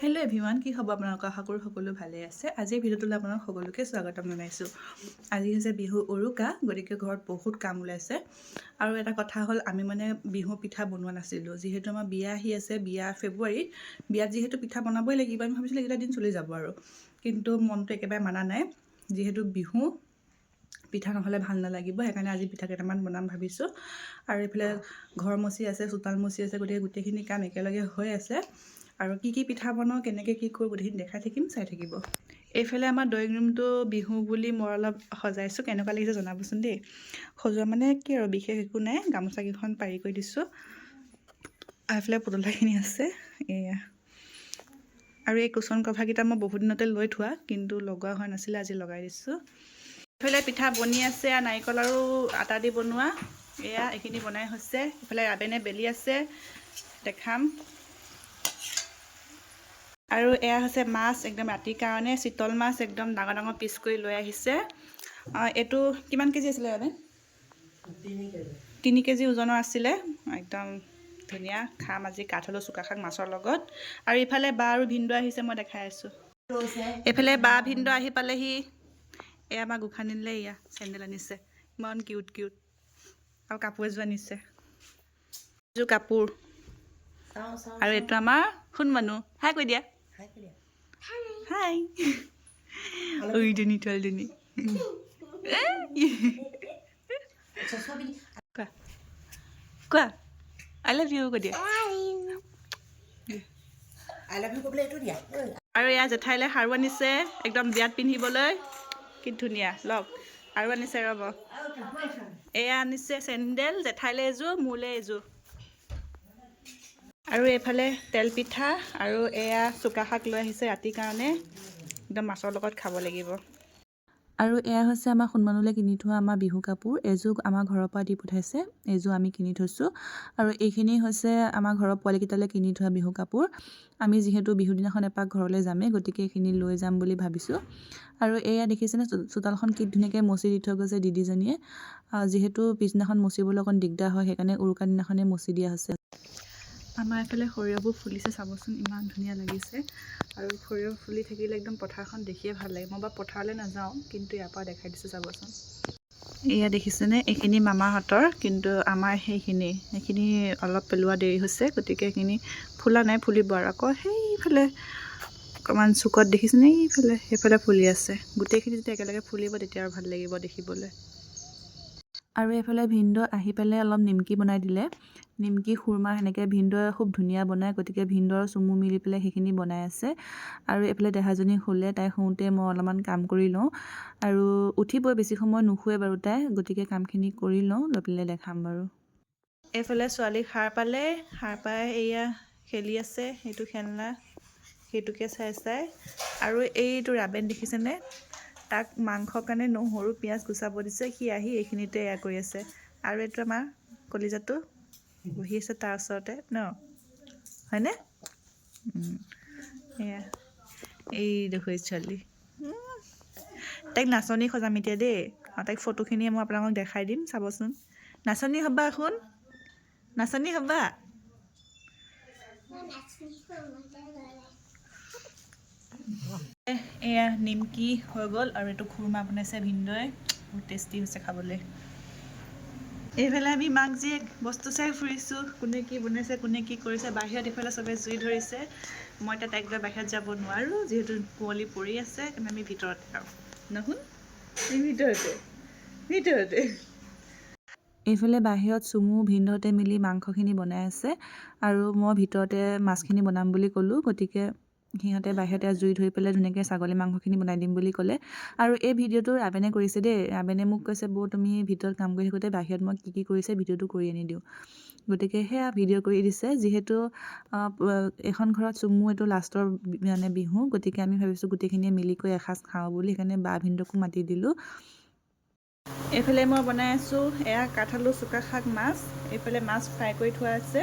Hello' everyone, কি খবৰ আপোনালোকৰ? আশা কৰোঁ সকলো ভালে আছে। আজিৰ ভিডিঅ'টোলৈ আপোনালোক সকলোকে স্বাগতম জনাইছোঁ। আজি হৈছে বিহু উৰুকা, গতিকে ঘৰত বহুত কাম ওলাইছে। আৰু এটা কথা হ'ল, আমি বিহু পিঠা বনোৱা নাছিলোঁ। যিহেতু আমাৰ বিয়া আহি আছে, বিয়া ফেব্ৰুৱাৰীত, বিয়াত যিহেতু পিঠা বনাবই লাগিব, আমি ভাবিছিলোঁ এইকেইটা দিন চলি যাব আৰু। কিন্তু মনটো একেবাৰে মানা নাই, যিহেতু বিহু পিঠা নহ'লে ভাল নালাগিব, সেইকাৰণে আজি পিঠা কেইটামান বনাম ভাবিছোঁ। আৰু এইফালে ঘৰ মচি আছে, চোতাল মচি আছে, গতিকে গোটেইখিনি কাম একেলগে হৈ আছে। আৰু কি কি পিঠা বনাওঁ, কেনেকৈ কি কৰোঁ, গোটেইখিনি দেখাই থাকিম, চাই থাকিব। এইফালে আমাৰ ড্ৰয়িং ৰুমটো বিহু বুলি মই অলপ সজাইছোঁ, কেনেকুৱা লাগিছে জনাবচোন দেই। সজোৱা কি আৰু বিশেষ একো নাই, গামোচাকেইখন পাৰি কৰি দিছোঁ। এইফালে পুতলাখিনি আছে, এয়া। আৰু এই কুচন কভাৰকেইটা মই বহুত দিনতে লৈ থোৱা, কিন্তু লগোৱা হোৱা নাছিলে, আজি লগাই দিছোঁ। এইফালে পিঠা বনি আছে, নাৰিকল আৰু আটা দি বনোৱা, এয়া এইখিনি বনাই হৈছে। এইফালে ৰাবেনে বেলি আছে, দেখাম। আৰু এয়া হৈছে মাছ, একদম ৰাতিৰ কাৰণে চিতল মাছ, একদম ডাঙৰ ডাঙৰ পিচ কৰি লৈ আহিছে। এইটো কিমান কেজি আছিলে ৰাবেন? 3 কেজি ওজনৰ আছিলে, একদম ধুনীয়া। খাম আজি কাঠআলু চুকা শাক মাছৰ লগত। আৰু ইফালে বা আৰু ভিনদেউ আহিছে, মই দেখাই আছোঁ। এইফালে বা ভিনদেউ আহি পালেহি। এয়া আমাৰ গোঁসানীলৈ এয়া চেণ্ডেল আনিছে, ইমান কিউট কিউট। আৰু কাপোৰ এযোৰ আনিছে, এযোৰ কাপোৰ। আৰু এইটো আমাৰ সোণ মানুহ, হাই কৈ দিয়া। হাই ঐজনী ছোৱালীজনী। কোৱা আই লাভ ইউ কৈ দিয়া। আৰু এয়া জেঠাইলৈ সাৰু আনিছে, একদম বিয়াত পিন্ধিবলৈ, কি ধুনীয়া। লওক আৰু আনিছে, ৰ'ব। এয়া আনিছে চেণ্ডেল, জেঠাইলৈ এযোৰ, মোলৈ এযোৰ। আৰু এইফালে তেল পিঠা, আৰু এয়া চুকা শাক লৈ আহিছে ৰাতিৰ কাৰণে, একদম মাছৰ লগত খাব লাগিব। আৰু এয়া হৈছে আমাৰ সোণমানুলৈ কিনি থোৱা আমাৰ বিহু কাপোৰ। এযোৰ আমাৰ ঘৰৰ পৰা দি পঠাইছে, এযোৰ আমি কিনি থৈছোঁ। আৰু এইখিনি হৈছে আমাৰ ঘৰৰ পোৱালীকেইটালৈ কিনি থোৱা বিহু কাপোৰ। আমি যিহেতু বিহু দিনাখন এপাক ঘৰলৈ যামেই, গতিকে এইখিনি লৈ যাম বুলি ভাবিছোঁ। আৰু এয়া দেখিছেনে, চোতালখন কি ধুনীয়াকৈ মচি দি থৈ গৈছে দিদিজনীয়ে। যিহেতু পিছদিনাখন মচিবলৈ অকণ দিগদাৰ হয়, সেইকাৰণে উৰুকা দিনাখনেই মচি দিয়া হৈছে। আমাৰ এইফালে সৰিয়হবোৰ ফুলিছে, চাবচোন ইমান ধুনীয়া লাগিছে। আৰু সৰিয়হ ফুলি থাকিলে একদম পথাৰখন দেখিয়ে ভাল লাগে। মই বাৰু পথাৰলৈ নাযাওঁ, কিন্তু ইয়াৰ পৰা দেখাই দিছোঁ, চাবচোন। এয়া দেখিছেনে, এইখিনি মামাহঁতৰ, কিন্তু আমাৰ সেইখিনি অলপ পেলোৱা দেৰি হৈছে, গতিকে সেইখিনি ফুলা নাই, ফুলিব আৰু। আকৌ সেইফালে অকণমান চুকত দেখিছেনে, সেইফালে ফুলি আছে। গোটেইখিনি যেতিয়া একেলগে ফুলিব, তেতিয়া আৰু ভাল লাগিব দেখিবলৈ। আৰু এইফালে ভিনদেউ আহি পেলাই অলপ নিমকি বনাই দিলে, নিমকি খুৰমা, সেনেকৈ ভিনদেউৱে খুব ধুনীয়া বনায়, গতিকে ভিনদেউ আৰু চুমু মিলি পেলাই সেইখিনি বনাই আছে। আৰু এইফালে দেহাজনী শুলে, তাই শুওঁতে মই অলপমান কাম কৰি লওঁ। আৰু উঠিবই, বেছি সময় নুশুৱে বাৰু তাই, গতিকে কামখিনি কৰি লওঁ, লৈ পেলাই দেখাম বাৰু। এইফালে ছোৱালী সাৰ পালে, সাৰ পাই এয়া খেলি আছে, সেইটো খেলনা, সেইটোকে চাই চাই। আৰু এইটো ৰাবেন দেখিছেনে, তাক মাংসৰ কাৰণে নহৰু পিঁয়াজ গুচাব দিছে, সি আহি এইখিনিতে এয়া কৰি আছে। আৰু এইটো আমাৰ কলিজাটো বহি আছে তাৰ ওচৰতে ন, হয়নে? এয়া এই দেখুৱাই ছোৱালী, তাইক নাচনী সজাম এতিয়া দেই। তাইক ফটোখিনি মই আপোনালোকক দেখাই দিম, চাবচোন। নাচনী হ'বা শুন, নাচনী হ'বা। এয়া নিমকি হৈ গ'ল, আৰু এইটো খুৰমা বনাইছে ভিনদেউৱে, বহুত টেষ্টি হৈছে খাবলৈ। এইফালে আমি মাক জীয়েক বস্তু চাই ফুৰিছোঁ, কোনে কি বনাইছে, কোনে কি কৰিছে। বাহিৰত এইফালে চবে জুই ধৰিছে, মই এতিয়া তাইক লৈ বাহিৰত যাব নোৱাৰোঁ, যিহেতু কুঁৱলী পৰি আছে, সেইকাৰণে আমি ভিতৰতে আৰু নহোন, ভিতৰতে। এইফালে বাহিৰত চুমু ভিনদেউহঁতে মিলি মাংসখিনি বনাই আছে, আৰু মই ভিতৰতে মাছখিনি বনাম বুলি ক'লোঁ, গতিকে সিহঁতে বাহিৰতে জুই ধৰি পেলাই ধুনীয়াকৈ ছাগলী মাংসখিনি বনাই দিম বুলি ক'লে। আৰু এই ভিডিঅ'টো ৰাবেনে কৰিছে দেই। ৰাবেনে মোক কৈছে, বৌ তুমি ভিতৰত কাম কৰি থাকোঁতে বাহিৰত মই কি কি কৰিছে ভিডিঅ'টো কৰি আনি দিওঁ। গতিকে সেয়া ভিডিঅ' কৰি দিছে। যিহেতু এখন ঘৰত চুমু এইটো লাষ্টৰ বিহু, গতিকে আমি ভাবিছোঁ গোটেইখিনিয়ে মিলি কৰি এসাঁজ খাওঁ বুলি, সেইকাৰণে বা ভিনদেউকো মাতি দিলোঁ। এইফালে মই বনাই আছোঁ, এয়া কাঠআলু চুকা শাক মাছ, এইফালে মাছ ফ্ৰাই কৰি থোৱা আছে,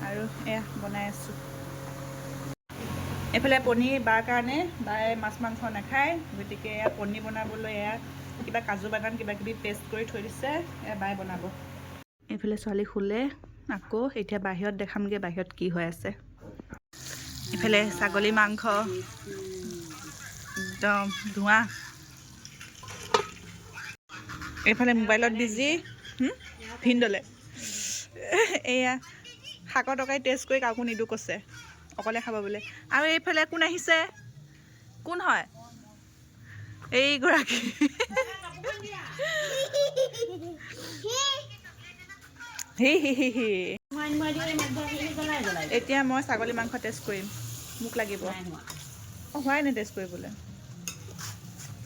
আৰু এয়া বনাই আছোঁ। এইফালে পনীৰ বাৰ কাৰণে, বায়ে মাছ মাংস নাখায়, গতিকে এয়া পনীৰ বনাবলৈ এয়া কিবা কাজু বাদাম কিবাকিবি পেষ্ট কৰি থৈ দিছে, এয়া বায়ে বনাব। এইফালে ছোৱালী শুলে আকৌ, এতিয়া বাহিৰত দেখামগৈ বাহিৰত কি হৈ আছে। ইফালে ছাগলী মাংস একদম ধোঁৱা এইফালে মোবাইলত বিজি ভিনদলে এয়া শাকৰ তৰকাৰী টেষ্ট কৰি কাকো নিদো কৈছে অকলে খাব বোলে আৰু এইফালে কোন আহিছে কোন হয় এইগৰাকী এতিয়া মই ছাগলী মাংস টেষ্ট কৰিম মোক লাগিব অঁ হোৱাই নাই টেষ্ট কৰিবলৈ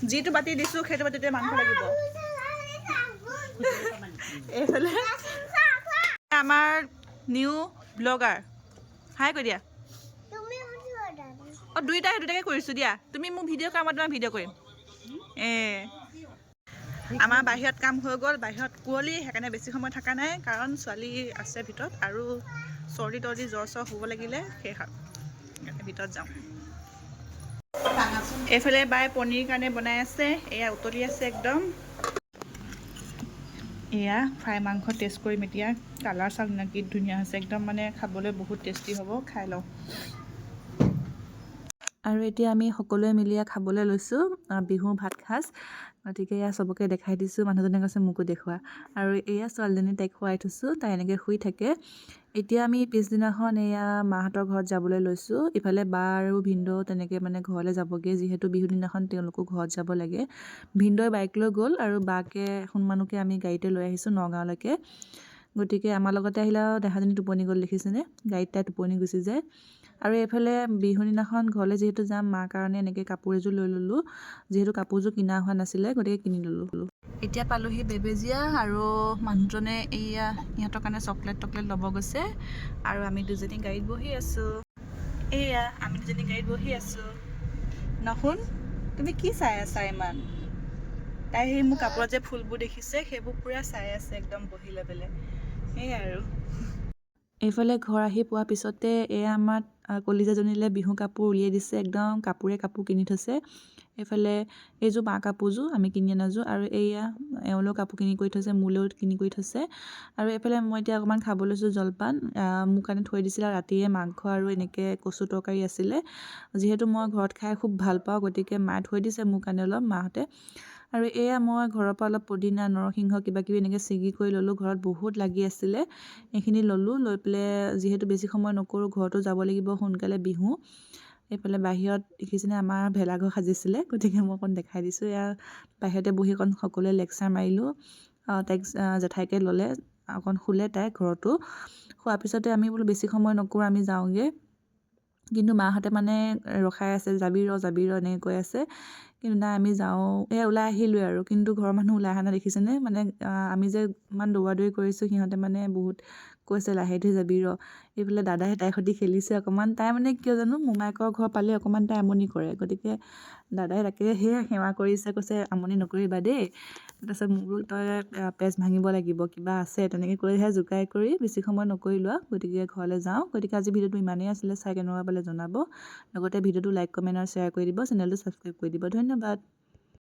যিটো বাতি দিছোঁ সেইটো বাতিতে মাংস লাগিব এইফালে আমাৰ নিউ ব্লগাৰ হাই কৈ দিয়া অঁ দুইটাকে কৰিছোঁ দিয়া তুমি মোক ভিডিঅ' কৰা মই তোমাক ভিডিঅ' কৰিম আমাৰ বাহিৰত কাম হৈ গ'ল বাহিৰত কুঁৱলী সেইকাৰণে বেছি সময় থকা নাই কাৰণ ছোৱালী আছে ভিতৰত আৰু চৰ্দি তৰ্দি জ্বৰ চৰ হ'ব লাগিলে সেইকাৰণে ভিতৰত যাওঁ এইফালে বাই পনীৰ কাৰণে বনাই আছে এয়া উতলি আছে একদম এয়া ফ্ৰাই মাংস টেষ্ট কৰিম এতিয়া কালাৰ চাল কি ধুনীয়া হৈছে একদম মানে খাবলৈ বহুত টেষ্টি হ'ব খাই লওঁ আৰু এতিয়া আমি সকলোৱে মিলি খাবলৈ লৈছোঁ বিহু ভাত সাজ গতিকে এয়া চবকে দেখাই দিছোঁ মানুহজনে কৈছে মোকো দেখুওৱা আৰু এয়া ছোৱালীজনী তাইক খুৱাই থৈছোঁ তাই এনেকৈ শুই থাকে এতিয়া আমি পিছদিনাখন এয়া মাহঁতৰ ঘৰত যাবলৈ লৈছোঁ ইফালে বা আৰু ভিনদেউ তেনেকৈ মানে ঘৰলৈ যাবগৈ যিহেতু বিহু দিনাখন তেওঁলোকো ঘৰত যাব লাগে ভিনদেউৱে বাইক লৈ গ'ল আৰু বাকে সোণমানুকে আমি গাড়ীতে লৈ আহিছোঁ নগাঁৱলৈকে গতিকে আমাৰ লগতে আহিলে আৰু দেহাজনী টোপনি গ'ল দেখিছেনে গাড়ীত তাই টোপনি গুচি যায় আৰু এইফালে বিহু দিনাখন ঘৰলৈ যিহেতু যাম মাৰ কাৰণে এনেকৈ কাপোৰ এযোৰ লৈ ল'লোঁ যিহেতু কাপোৰযোৰ কিনা হোৱা নাছিলে গতিকে কিনি ল'লোঁ এতিয়া পালোহি বেবেজীয়া আৰু মানুহজনে এয়া ইহঁতৰ কাৰণে চকলেট ল'ব গৈছে আৰু আমি দুজনী গাড়ীত বহি আছোঁ এয়া আমি দুজনী গাড়ীত বহি আছোঁ নশুন তুমি কি চাই আছা ইমান তাই সেই মোৰ কাপোৰত যে ফুলবোৰ দেখিছে সেইবোৰ পূৰা চাই আছে একদম বহি লৈ পেলাই সেয়াই আৰু এইফালে ঘৰ আহি পোৱাৰ পিছতে এয়া আমাৰ কলিজাজনীলৈ বিহু কাপোৰ উলিয়াই দিছে একদম কাপোৰ কিনি থৈছে এইফালে এইযোৰ মা কাপোৰযোৰ আমি কিনি অনাযোৰ আৰু এয়া এওঁলৈও কাপোৰ কিনি কৰি থৈছে মোলৈও কিনি কৰি থৈছে আৰু এইফালে মই এতিয়া অকণমান খাব লৈছোঁ জলপান মোৰ কাৰণে থৈ দিছিলে ৰাতিয়ে মাংস আৰু এনেকৈ কচু তৰকাৰী আছিলে যিহেতু মই ঘৰত খাই খুব ভাল পাওঁ গতিকে মায়ে থৈ দিছে মোৰ কাৰণে অলপ মাহঁতে আৰু এয়া মই ঘৰৰ পৰা অলপ পদিনা নৰসিংহ কিবাকিবি এনেকৈ ছিগি কৰি ল'লোঁ ঘৰত বহুত লাগি আছিলে এইখিনি ল'লোঁ লৈ পেলাই যিহেতু বেছি সময় নকৰোঁ ঘৰতো যাব লাগিব সোনকালে বিহু এইফালে বাহিৰত দেখিছেনে আমাৰ ভেলাঘৰ সাজিছিলে গতিকে মই অকণ দেখাই দিছোঁ এয়া বাহিৰতে বহি অকণ সকলোৱে লেকচাৰ মাৰিলোঁ তাইক জেঠাইকে ল'লে অকণ শুলে তাই ঘৰতো শোৱাৰ পিছতে আমি বোলো বেছি সময় নকৰোঁ আমি যাওঁগৈ কিন্তু মাহঁতে মানে ৰখাই আছে যাবি ৰ এনেকৈ কৈ আছে কিন্তু নাই আমি যাওঁ ওলাই আহিলোৱে আৰু কিন্তু ঘৰৰ মানুহ ওলাই অহা নাই দেখিছেনে মানে আমি যে ইমান দৌৰা দৌৰি কৰিছোঁ সিহঁতে মানে বহুত কৈছে লাহে ধীৰে যাবি ৰ এইফালে দাদাই তাইৰ সৈতে খেলিছে অকণমান তাই মানে কিয় জানো মোমায়েকৰ ঘৰ পালে অকণমান তাই আমনি কৰে গতিকে দাদাই তাকে সেয়া সেৱা কৰিছে কৈছে আমনি নকৰিবা দেই তাৰপিছত মোৰো তই পেজ ভাঙিব লাগিব কিবা আছে তেনেকৈ কৈহে জোকাই কৰি বেছি সময় নকৰিলোঁ গতিকে ঘৰলৈ যাওঁ গতিকে আজি ভিডিঅ'টো ইমানেই আছিলে চাই কেনেকুৱা পালে জনাব লগতে ভিডিঅ'টো লাইক কমেণ্ট আৰু শ্বেয়াৰ কৰি দিব চেনেলটো ছাবস্ক্ৰাইব কৰি দিব ধন্যবাদ